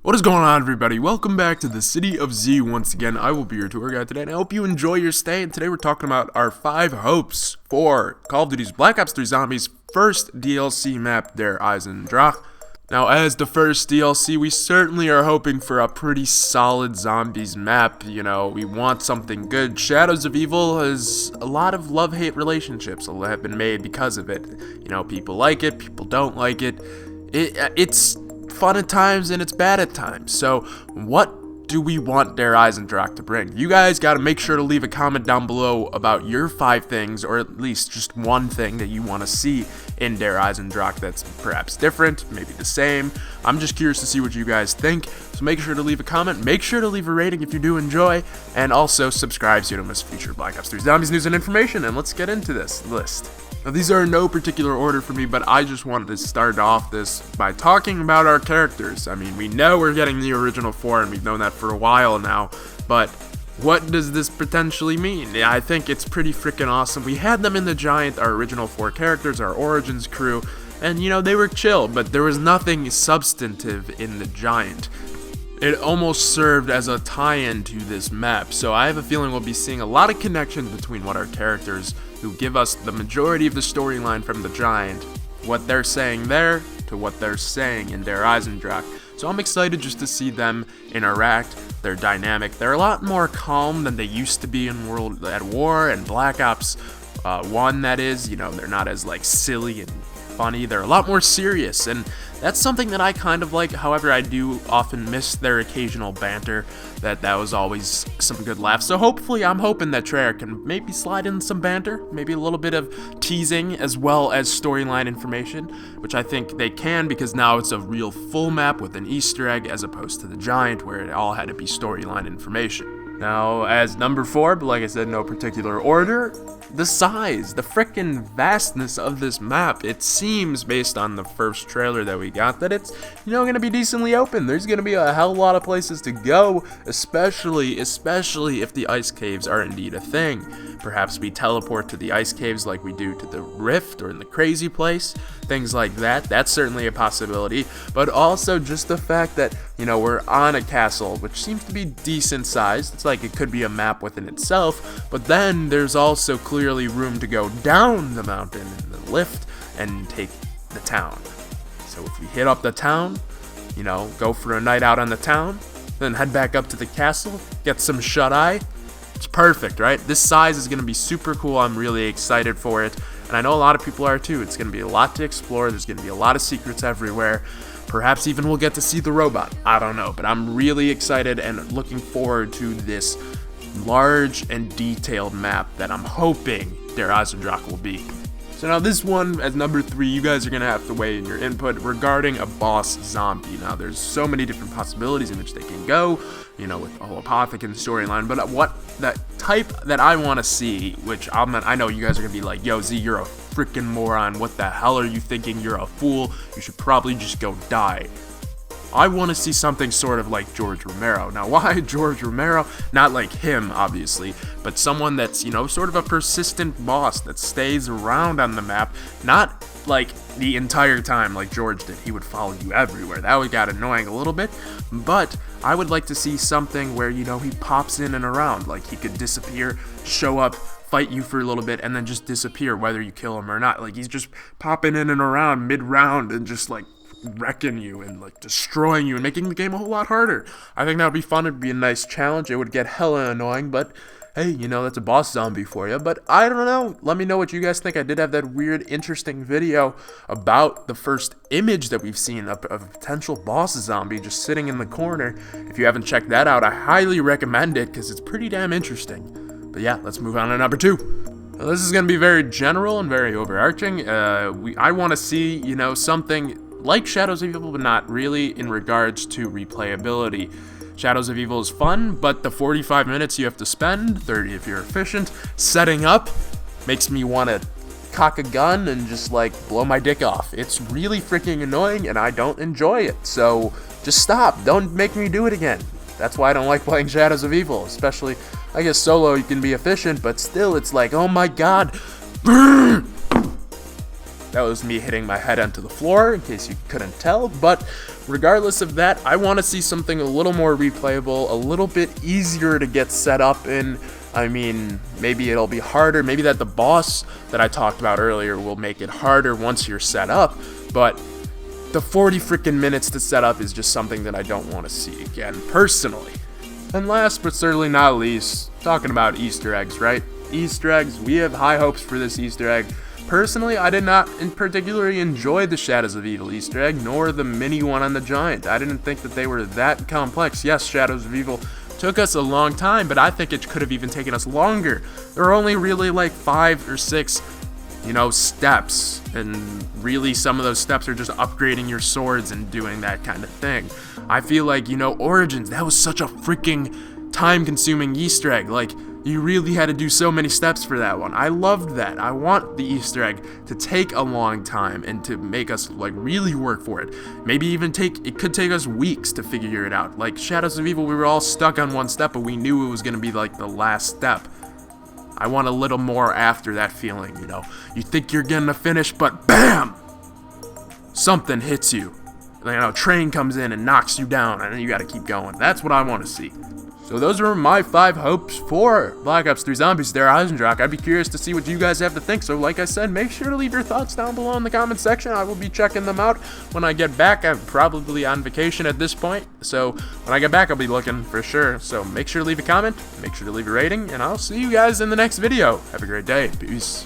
What is going on, everybody? Welcome back to the City of Z once again. I will be your tour guide today, and I hope you enjoy your stay. And today we're talking about our 5 hopes for Call of Duty's Black Ops 3 Zombies first DLC map, Der Eisendrache. Now, as the first DLC, we certainly are hoping for a pretty solid zombies map. You know, we want something good. Shadows of Evil has a lot of love-hate relationships that have been made because of it. You know, people like it, people don't like it. It's fun at times and it's bad at times. So what do we want Der Eisendrache to bring? You guys got to make sure to leave a comment down below about your 5 things, or at least just one thing that you want to see in Der Eisendrache that's perhaps different, maybe the same. I'm just curious to see what you guys think, so make sure to leave a comment, make sure to leave a rating if you do enjoy, and also subscribe so you don't miss future Black Ops 3 Zombies news and information. And let's get into this list. Now, these are in no particular order for me, but I just wanted to start off this by talking about our characters. I mean, we know we're getting the original 4, and we've known that for a while now, but what does this potentially mean? Yeah, I think it's pretty freaking awesome. We had them in the Giant, our original 4 characters, our Origins crew, and, you know, they were chill, but there was nothing substantive in the Giant. It almost served as a tie-in to this map, so I have a feeling we'll be seeing a lot of connections between what our characters, who give us the majority of the storyline from the Giant, what they're saying there, to what they're saying in Der Eisendrache. So I'm excited just to see them interact. They're dynamic. They're a lot more calm than they used to be in World at War and Black Ops 1, that is. You know, they're not as, like, silly and funny. They're a lot more serious, and that's something that I kind of like. However, I do often miss their occasional banter. That was always some good laughs. So hopefully, I'm hoping that Treyarch can maybe slide in some banter, maybe a little bit of teasing as well as storyline information, which I think they can, because now it's a real full map with an Easter egg as opposed to the Giant where it all had to be storyline information. Now, as number 4, but like I said, no particular order, the size, the frickin' vastness of this map. It seems, based on the first trailer that we got, that it's, you know, gonna be decently open. There's gonna be a hell of a lot of places to go, especially if the ice caves are indeed a thing. Perhaps we teleport to the ice caves like we do to the Rift or in the Crazy Place, things like that. That's certainly a possibility, but also just the fact that, you know, we're on a castle, which seems to be decent sized. It's like it could be a map within itself, but then there's also clearly room to go down the mountain in the lift and take the town. So if we hit up the town, you know, go for a night out on the town, then head back up to the castle, get some shut-eye. It's perfect, right? This size is going to be super cool. I'm really excited for it, and I know a lot of people are too. It's going to be a lot to explore. There's going to be a lot of secrets everywhere. Perhaps even we'll get to see the robot. I don't know, but I'm really excited and looking forward to this large and detailed map that I'm hoping Der Eisendrache will be. So now this one, as number 3, you guys are going to have to weigh in your input regarding a boss zombie. Now, there's so many different possibilities in which they can go, you know, with the whole Apothecary storyline, but what that type that I want to see, which I know you guys are going to be like, yo, Z, you're a freaking moron. What the hell are you thinking? You're a fool. You should probably just go die. I want to see something sort of like George Romero. Now, why George Romero? Not like him, obviously, but someone that's, you know, sort of a persistent boss that stays around on the map, not like the entire time like George did. He would follow you everywhere. That would get annoying a little bit, but I would like to see something where, you know, he pops in and around. Like, he could disappear, show up, fight you for a little bit, and then just disappear, whether you kill him or not. Like, he's just popping in and around mid-round and just, like, wrecking you and, like, destroying you and making the game a whole lot harder. I think that would be fun. It'd be a nice challenge. It would get hella annoying, but hey, you know, that's a boss zombie for you. But I don't know. Let me know what you guys think. I did have that weird, interesting video about the first image that we've seen of a potential boss zombie just sitting in the corner. If you haven't checked that out, I highly recommend it because it's pretty damn interesting. But yeah, let's move on to number 2. Now, this is going to be very general and very overarching. I want to see, you know, something like Shadows of Evil, but not really in regards to replayability. Shadows of Evil is fun, but the 45 minutes you have to spend, 30 if you're efficient, setting up makes me want to cock a gun and just, like, blow my dick off. It's really freaking annoying, and I don't enjoy it. So just stop. Don't make me do it again. That's why I don't like playing Shadows of Evil, especially, I guess solo you can be efficient, but still it's like, oh my god. That was me hitting my head onto the floor, in case you couldn't tell. But regardless of that, I want to see something a little more replayable, a little bit easier to get set up in. I mean, maybe it'll be harder. Maybe that the boss that I talked about earlier will make it harder once you're set up. But the 40 freaking minutes to set up is just something that I don't want to see again, personally. And last but certainly not least, talking about Easter eggs, right? Easter eggs, we have high hopes for this Easter egg. Personally, I did not in particularly enjoy the Shadows of Evil Easter egg, nor the mini one on the Giant. I didn't think that they were that complex. Yes, Shadows of Evil took us a long time, but I think it could have even taken us longer. There are only really like 5 or 6, steps, and really some of those steps are just upgrading your swords and doing that kind of thing. I feel like, Origins, that was such a freaking time-consuming Easter egg. Like, you really had to do so many steps for that one. I loved that. I want the Easter egg to take a long time and to make us, really work for it. Maybe even it could take us weeks to figure it out. Like, Shadows of Evil, we were all stuck on one step, but we knew it was going to be, the last step. I want a little more after that feeling, You think you're going to finish, but BAM! Something hits you. Train comes in and knocks you down, and then you gotta keep going. That's what I want to see. So those are my 5 hopes for Black Ops 3 Zombies there, Eisendrache. I'd be curious to see what you guys have to think. So like I said, make sure to leave your thoughts down below in the comment section. I will be checking them out when I get back. I'm probably on vacation at this point. So when I get back, I'll be looking for sure. So make sure to leave a comment, make sure to leave a rating, and I'll see you guys in the next video. Have a great day. Peace.